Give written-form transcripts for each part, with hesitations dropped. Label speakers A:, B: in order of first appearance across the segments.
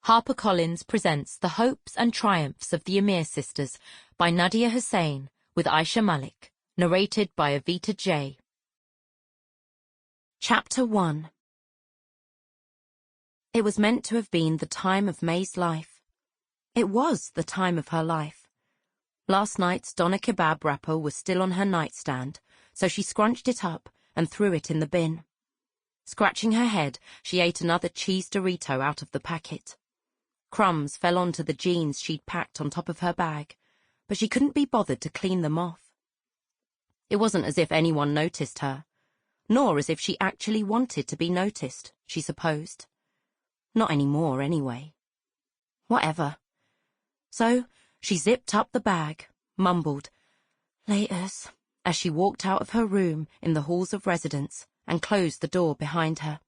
A: HarperCollins presents The Hopes and Triumphs of the Amir Sisters by Nadiya Hussain with Aisha Malik, narrated by Avaita Jay. Chapter 1. It was meant to have been the time of Mae's life. It was the time of her life. Last night's doner kebab wrapper was still on her nightstand, so she scrunched it up and threw it in the bin. Scratching her head, she ate another cheese Dorito out of the packet. Crumbs fell onto the jeans she'd packed on top of her bag, but she couldn't be bothered to clean them off. It wasn't as if anyone noticed her, nor as if she actually wanted to be noticed, she supposed. Not anymore, anyway. Whatever. So she zipped up the bag, mumbled, "Laters," as she walked out of her room in the halls of residence and closed the door behind her.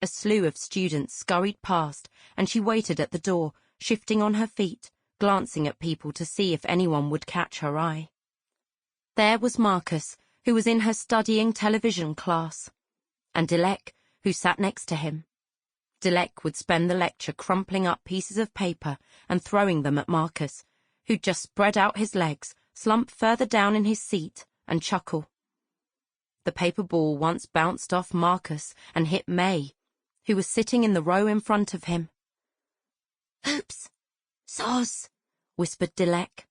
A: A slew of students scurried past, and she waited at the door, shifting on her feet, glancing at people to see if anyone would catch her eye. There was Marcus, who was in her studying television class, and Dilek, who sat next to him. Dilek would spend the lecture crumpling up pieces of paper and throwing them at Marcus, who'd just spread out his legs, slump further down in his seat, and chuckle. The paper ball once bounced off Marcus and hit Mae, who was sitting in the row in front of him. "Oops, Soz," whispered Dilek.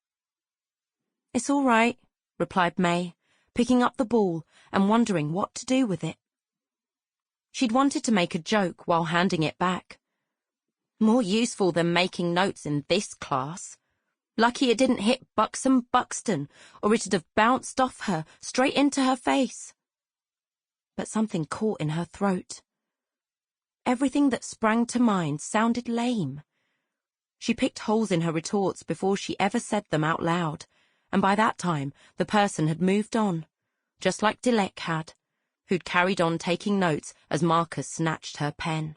A: "It's all right," replied Mae, picking up the ball and wondering what to do with it. She'd wanted to make a joke while handing it back. More useful than making notes in this class. Lucky it didn't hit Buxom Buxton, or it'd have bounced off her straight into her face. But something caught in her throat. Everything that sprang to mind sounded lame. She picked holes in her retorts before she ever said them out loud, and by that time the person had moved on, just like Dilek had, who'd carried on taking notes as Marcus snatched her pen.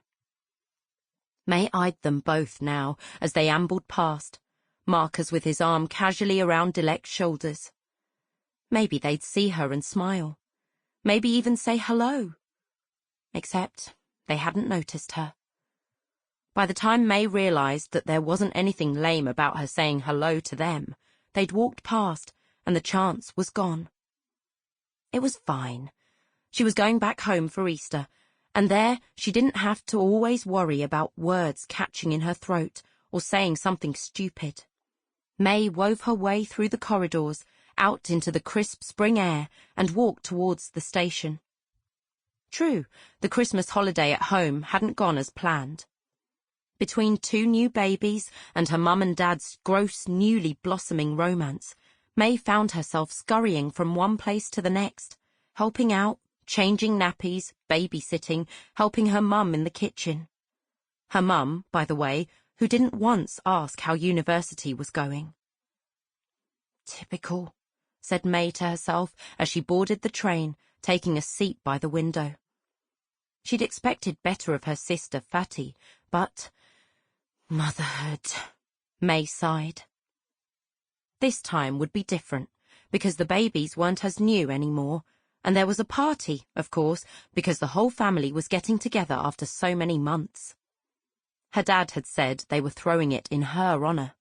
A: Mae eyed them both now as they ambled past, Marcus with his arm casually around Dilek's shoulders. Maybe they'd see her and smile. Maybe even say hello. Except they hadn't noticed her. By the time Mae realized that there wasn't anything lame about her saying hello to them, they'd walked past and the chance was gone. It was fine. She was going back home for Easter, and there she didn't have to always worry about words catching in her throat or saying something stupid. Mae wove her way through the corridors, out into the crisp spring air, and walked towards the station. True, the Christmas holiday at home hadn't gone as planned. Between two new babies and her mum and dad's gross, newly blossoming romance, Mae found herself scurrying from one place to the next, helping out, changing nappies, babysitting, helping her mum in the kitchen. Her mum, by the way, who didn't once ask how university was going. "Typical," said Mae to herself as she boarded the train, taking a seat by the window. She'd expected better of her sister Fatty, but motherhood, Mae sighed. This time would be different, because the babies weren't as new anymore, and there was a party, of course, because the whole family was getting together after so many months. Her dad had said they were throwing it in her honor.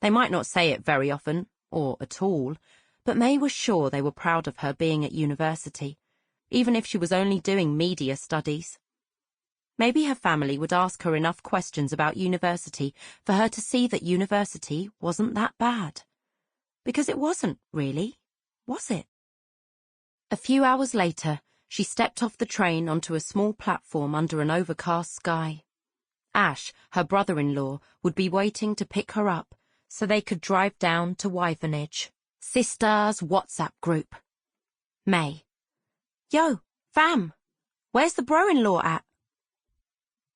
A: They might not say it very often, or at all, but Mae was sure they were proud of her being at university, even if she was only doing media studies. Maybe her family would ask her enough questions about university for her to see that university wasn't that bad. Because it wasn't, really, was it? A few hours later, she stepped off the train onto a small platform under an overcast sky. Ash, her brother-in-law, would be waiting to pick her up so they could drive down to Wyvernage. Sisters WhatsApp group. Mae. "Yo, fam, where's the bro-in-law at?"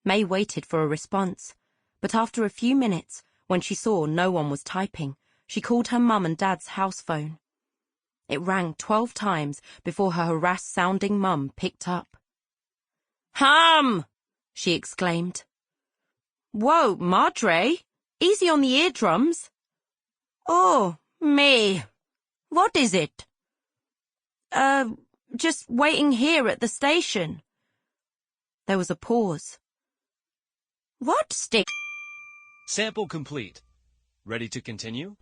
A: Mae waited for a response, but after a few minutes, when she saw no one was typing, she called her mum and dad's house phone. It rang 12 times before her harassed-sounding mum picked up. "Hum!" she exclaimed. "Whoa, Madre, easy on the eardrums." "Oh, Mae, what is it?" Just waiting here at the station." There was a pause. What stick?
B: Sample complete. Ready to continue?